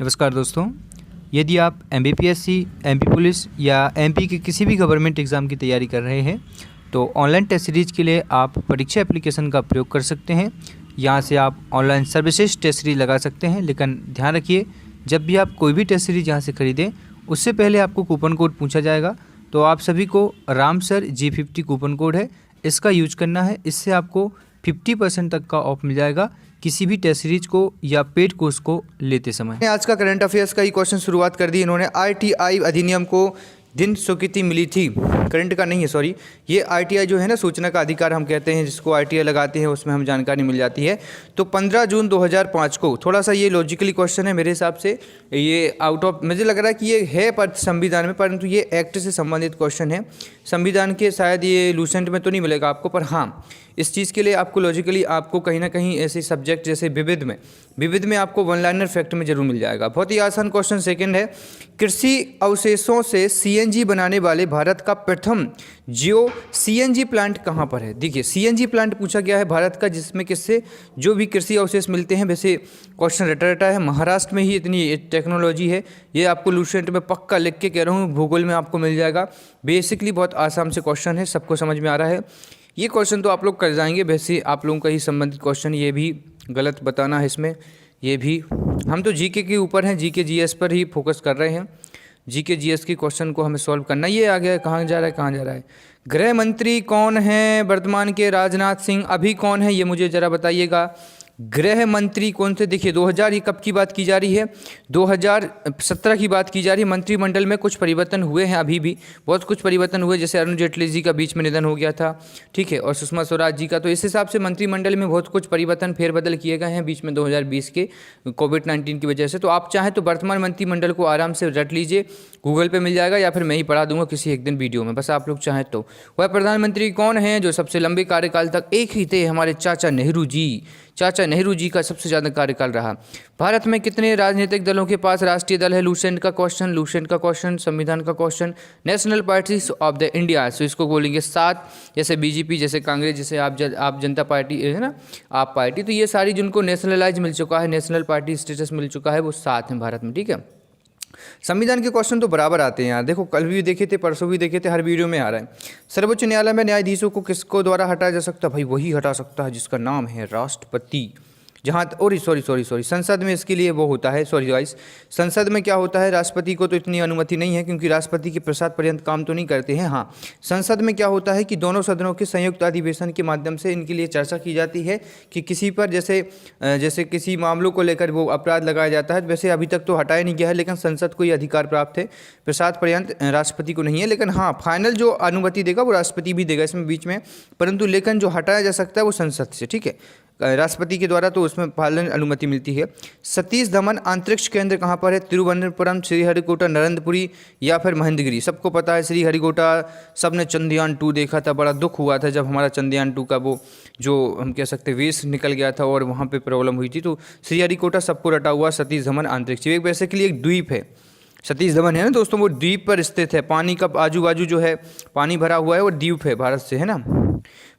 नमस्कार दोस्तों, यदि आप एमपीपीएससी, एमपी पुलिस या एमपी के किसी भी गवर्नमेंट एग्ज़ाम की तैयारी कर रहे हैं तो ऑनलाइन टेस्ट सीरीज के लिए आप परीक्षा एप्लीकेशन का प्रयोग कर सकते हैं। यहाँ से आप ऑनलाइन सर्विसेज टेस्ट सीरीज लगा सकते हैं, लेकिन ध्यान रखिए जब भी आप कोई भी टेस्ट सीरीज यहाँ से खरीदें उससे पहले आपको कूपन कोड पूछा जाएगा। तो आप सभी को Ram sir G50 coupon code है, इसका यूज करना है। इससे आपको 50% तक का ऑफ मिल जाएगा किसी भी टेस्ट सीरीज को या पेड कोर्स को लेते समय। आज का करंट अफेयर्स का ही क्वेश्चन शुरुआत कर दी इन्होंने। आरटीआई अधिनियम को दिन स्वीकृति मिली थी, करंट का नहीं है सॉरी, ये आरटीआई जो है ना, सूचना का अधिकार हम कहते हैं, जिसको आरटीआई लगाते हैं उसमें हम जानकारी मिल जाती है। तो 15 जून 2005 को, थोड़ा सा ये लॉजिकली क्वेश्चन है मेरे हिसाब से, ये आउट ऑफ मुझे लग रहा है कि ये है पर संविधान में, परंतु ये एक्ट से संबंधित क्वेश्चन है। संविधान के शायद ये लूसेंट में तो नहीं मिलेगा आपको, पर हाँ इस चीज़ के लिए आपको लॉजिकली आपको कहीं ना कहीं ऐसे सब्जेक्ट जैसे विविध में आपको वन लाइनर फैक्ट में जरूर मिल जाएगा। बहुत ही आसान क्वेश्चन सेकंड है, कृषि अवशेषों से सीएनजी बनाने वाले भारत का प्रथम जियो सीएनजी प्लांट कहाँ पर है। देखिए सीएनजी प्लांट पूछा गया है भारत का, जिसमें किससे जो भी कृषि अवशेष मिलते हैं, वैसे क्वेश्चन रटा है। महाराष्ट्र में ही इतनी टेक्नोलॉजी है, ये आपको लूसेंट में पक्का लिख के कह रहा हूँ, भूगोल में आपको मिल जाएगा। बेसिकली बहुत आसान से क्वेश्चन है, सबको समझ में आ रहा है। ये क्वेश्चन तो आप लोग कर जाएंगे, वैसे आप लोगों का ही संबंधित क्वेश्चन, ये भी गलत बताना है इसमें। ये भी हम तो जीके के ऊपर हैं, जीके जीएस पर ही फोकस कर रहे हैं। जीके जीएस के क्वेश्चन को हमें सॉल्व करना। ये आ गया, कहाँ जा रहा है। गृह मंत्री कौन है वर्तमान के? राजनाथ सिंह। अभी कौन है ये मुझे ज़रा बताइएगा। गृह मंत्री कौन से? देखिए 2000 ये कब की बात की जा रही है? 2017 की बात की जा रही है। मंत्रिमंडल में कुछ परिवर्तन हुए हैं, अभी भी बहुत कुछ परिवर्तन हुए, जैसे अरुण जेटली जी का बीच में निधन हो गया था, ठीक है, और सुषमा स्वराज जी का। तो इस हिसाब से मंत्रिमंडल में बहुत कुछ परिवर्तन फेरबदल किए गए हैं बीच में 2020 के कोविड-19 की वजह से। तो आप चाहें तो वर्तमान मंत्रिमंडल को आराम से रट लीजिए, गूगल पे मिल जाएगा, या फिर मैं ही पढ़ा दूंगा किसी एक दिन वीडियो में, बस आप लोग चाहें तो। वह प्रधानमंत्री कौन है जो सबसे लंबे कार्यकाल तक एक ही थे? हमारे चाचा नेहरू जी का सबसे ज़्यादा कार्यकाल रहा। भारत में कितने राजनीतिक दलों के पास राष्ट्रीय दल है? लूसेंट का क्वेश्चन, संविधान का question. National parties of the India, so इसको बोलेंगे 7, जैसे बीजेपी, जैसे कांग्रेस, जैसे आप जनता पार्टी है ना, आप पार्टी। तो ये सारी जिनको नेशनलाइज मिल चुका है, नेशनल पार्टी स्टेटस मिल चुका है, वो 7 हैं भारत में, ठीक है। संविधान के क्वेश्चन तो बराबर आते हैं यार, देखो कल भी देखे थे, परसों भी देखे थे, हर वीडियो में आ रहा है। सर्वोच्च न्यायालय में न्यायाधीशों को किसको द्वारा हटाया जा सकता है? भाई वही हटा सकता है जिसका नाम है राष्ट्रपति। जहाँ और सॉरी संसद में इसके लिए वो होता है, सॉरी गाइस, संसद में क्या होता है, राष्ट्रपति को तो इतनी अनुमति नहीं है, क्योंकि राष्ट्रपति के प्रसाद पर्यंत काम तो नहीं करते हैं। हाँ, संसद में क्या होता है कि दोनों सदनों के संयुक्त अधिवेशन के माध्यम से इनके लिए चर्चा की जाती है कि किसी पर जैसे किसी मामलों को लेकर वो अपराध लगाया जाता है। वैसे अभी तक तो हटाया नहीं गया है, लेकिन संसद को ये अधिकार प्राप्त है, प्रसाद पर्यंत राष्ट्रपति को नहीं है। लेकिन हाँ, फाइनल जो अनुमति देगा वो राष्ट्रपति भी देगा इसमें बीच में, परंतु लेकिन जो हटाया जा सकता है वो संसद से, ठीक है, राष्ट्रपति के द्वारा, तो उसमें पालन अनुमति मिलती है। सतीश धवन अंतरिक्ष केंद्र कहाँ पर है? तिरुवनंतपुरम, श्रीहरिकोटा, नरेंद्रपुरी या फिर महेंद्रगिरी। सबको पता है श्रीहरिकोटा, सबने चंद्रयान 2 देखा था, बड़ा दुख हुआ था जब हमारा चंद्रयान 2 का वो जो हम कह सकते वेस्ट निकल गया था और वहाँ पे प्रॉब्लम हुई थी। तो श्रीहरिकोटा सबको रटा हुआ सतीश धवन अंतरिक्ष। एक वैसे के लिए एक द्वीप है, सतीश धवन है ना दोस्तों, वो द्वीप पर स्थित है, पानी का आजू बाजू जो है पानी भरा हुआ है, वो द्वीप है भारत से, है ना।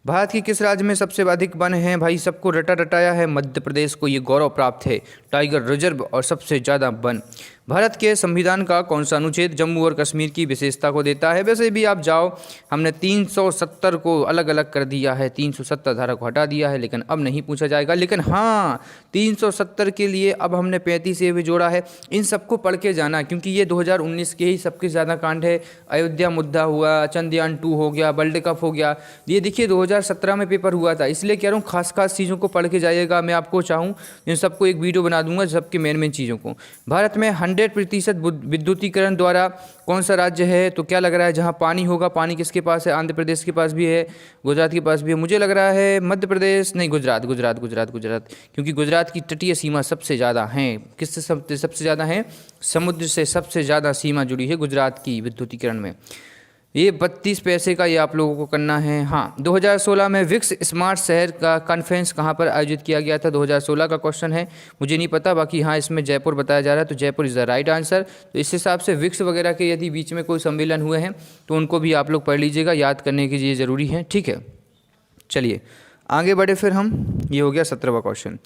भारत की किस राज्य में सबसे अधिक वन है? भाई सबको रटाया है, मध्य प्रदेश को ये गौरव प्राप्त है, टाइगर रिजर्व और सबसे ज़्यादा वन। भारत के संविधान का कौन सा अनुच्छेद जम्मू और कश्मीर की विशेषता को देता है? वैसे भी आप जाओ, हमने 370 को अलग अलग कर दिया है, 370 धारा को हटा दिया है, लेकिन अब नहीं पूछा जाएगा। लेकिन हाँ, 370 के लिए अब हमने 35 ए भी जोड़ा है। इन सबको पढ़ के जाना, क्योंकि ये 2019 के ही सबसे ज़्यादा कांड है। अयोध्या मुद्दा हुआ, चंद्रयान 2 हो गया, वर्ल्ड कप हो गया, ये देखिए 2017 में पेपर हुआ था। इसलिए कह रहा हूँ खास चीज़ों को पढ़ के जाइएगा। मैं आपको चाहूँ इन सबको एक वीडियो बना दूंगा, सबके मेन चीज़ों को। भारत में 100% विद्युतीकरण द्वारा कौन सा राज्य है? तो क्या लग रहा है जहाँ पानी होगा? पानी किसके पास है? आंध्र प्रदेश के पास भी है, गुजरात के पास भी है, मुझे लग रहा है मध्य प्रदेश नहीं, गुजरात, क्योंकि गुजरात की तटीय सीमा सबसे ज़्यादा है। किससे सबसे ज़्यादा है? समुद्र से सबसे ज़्यादा सीमा जुड़ी है गुजरात की विद्युतीकरण में। ये 32 पैसे का ये आप लोगों को करना है। हाँ, 2016 में विक्स स्मार्ट शहर का कॉन्फ्रेंस कहाँ पर आयोजित किया गया था? 2016 का क्वेश्चन है, मुझे नहीं पता, बाकी हाँ इसमें जयपुर बताया जा रहा है, तो Jaipur is the right answer. तो इस हिसाब से विक्स वगैरह के यदि बीच में कोई सम्मेलन हुए हैं तो उनको भी आप लोग पढ़ लीजिएगा, याद करने की ये ज़रूरी है, ठीक है। चलिए आगे बढ़े फिर हम, ये हो गया 17वां क्वेश्चन।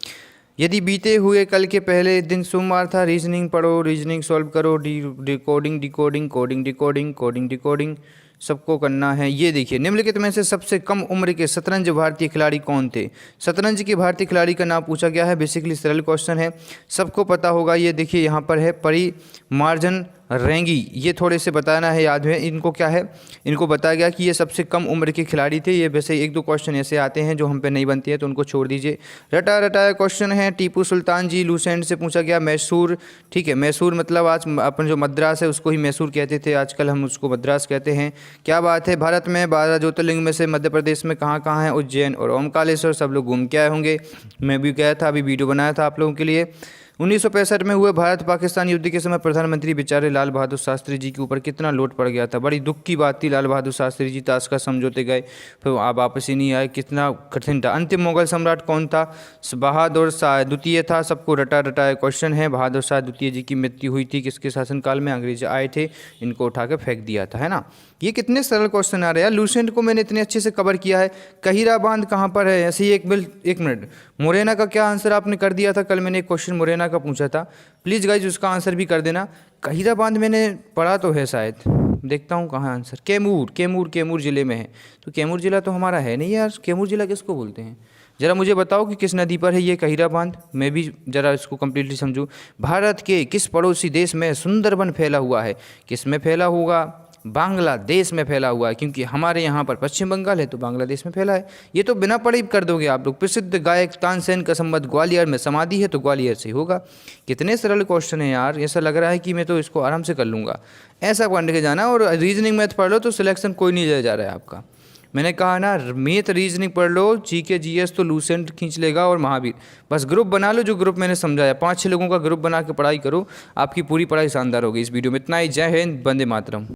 यदि बीते हुए कल के पहले दिन सोमवार था, रीजनिंग पढ़ो, रीजनिंग सॉल्व करो, decoding decoding coding decoding coding decoding सबको करना है। ये देखिए, निम्नलिखित में से सबसे कम उम्र के शतरंज भारतीय खिलाड़ी कौन थे? शतरंज के भारतीय खिलाड़ी का नाम पूछा गया है। बेसिकली सरल क्वेश्चन है, सबको पता होगा। ये देखिए यहाँ पर है परिमार्जन रेंगी, ये थोड़े से बताना है, याद है इनको। क्या है, इनको बताया गया कि ये सबसे कम उम्र के खिलाड़ी थे। ये वैसे एक दो क्वेश्चन ऐसे आते हैं जो हम पे नहीं बनती है, तो उनको छोड़ दीजिए। रटा रटाया क्वेश्चन है। टीपू सुल्तान जी लूसेंट से पूछा गया। मैसूर, ठीक है, मैसूर मतलब आज अपन जो मद्रास है उसको ही मैसूर कहते थे, आजकल हम उसको मद्रास कहते हैं। क्या बात है, भारत में 12 ज्योतिर्लिंग में से मध्य प्रदेश में कहाँ कहाँ है? उज्जैन और ओमकालेश्वर। सब लोग घूम के आए होंगे, मैं भी गया था, अभी वीडियो बनाया था आप लोगों के लिए। 1965 में हुए भारत पाकिस्तान युद्ध के समय प्रधानमंत्री बेचारे लाल बहादुर शास्त्री जी के ऊपर कितना लोड पड़ गया था। बड़ी दुख की बात थी, लाल बहादुर शास्त्री जी ताश का समझौते गए, फिर आप वापस ही नहीं आए, कितना कठिन था। अंतिम मुगल सम्राट कौन था? बहादुर शाह द्वितीय था। सबको रटा रटाया क्वेश्चन है। बहादुर शाह द्वितीय जी की मृत्यु हुई थी किसके शासनकाल में? अंग्रेज आए थे, इनको उठा कर फेंक दिया था, है ना। ये कितने सरल क्वेश्चन आ रहे हैं यार। लूसेंट को मैंने इतने अच्छे से कवर किया है। कहिरा बांध कहाँ पर है? ऐसे ही एक मिनट, मुरैना का क्या आंसर आपने कर दिया था? कल मैंने एक क्वेश्चन मुरैना का पूछा था, प्लीज़ गाइज उसका आंसर भी कर देना। कहिरा बांध मैंने पढ़ा तो है शायद, देखता हूँ कहाँ आंसर। कैमूर ज़िले में है। तो कैमूर ज़िला तो हमारा है नहीं यार, कैमूर ज़िला किसको बोलते हैं? ज़रा मुझे बताओ कि किस नदी पर है ये कहिरा बांध, मैं भी ज़रा इसको कम्प्लीटली समझूँ। भारत के किस पड़ोसी देश में सुंदरबन फैला हुआ है? किस में फैला होगा? बांग्लादेश में फैला हुआ है, क्योंकि हमारे यहाँ पर पश्चिम बंगाल है तो बांग्लादेश में फैला है। ये तो बिना पढ़े कर दोगे आप लोग। प्रसिद्ध गायक तानसेन का संबंध ग्वालियर में समाधि है, तो ग्वालियर से होगा। कितने सरल क्वेश्चन है यार, ऐसा लग रहा है कि मैं तो इसको आराम से कर लूँगा। ऐसा पढ़ के जाना, और रीजनिंग मैथ पढ़ लो तो सिलेक्शन कोई नहीं ले जा रहा है आपका। मैंने कहा ना, मैथ रीजनिंग पढ़ लो, जीके जीएस तो लूसेंट खींच लेगा और महावीर। बस ग्रुप बना लो, जो ग्रुप मैंने समझाया, 5-6 लोगों का ग्रुप बना के पढ़ाई करो, आपकी पूरी पढ़ाई शानदार होगी। इस वीडियो में इतना ही। जय हिंद, वंदे मातरम।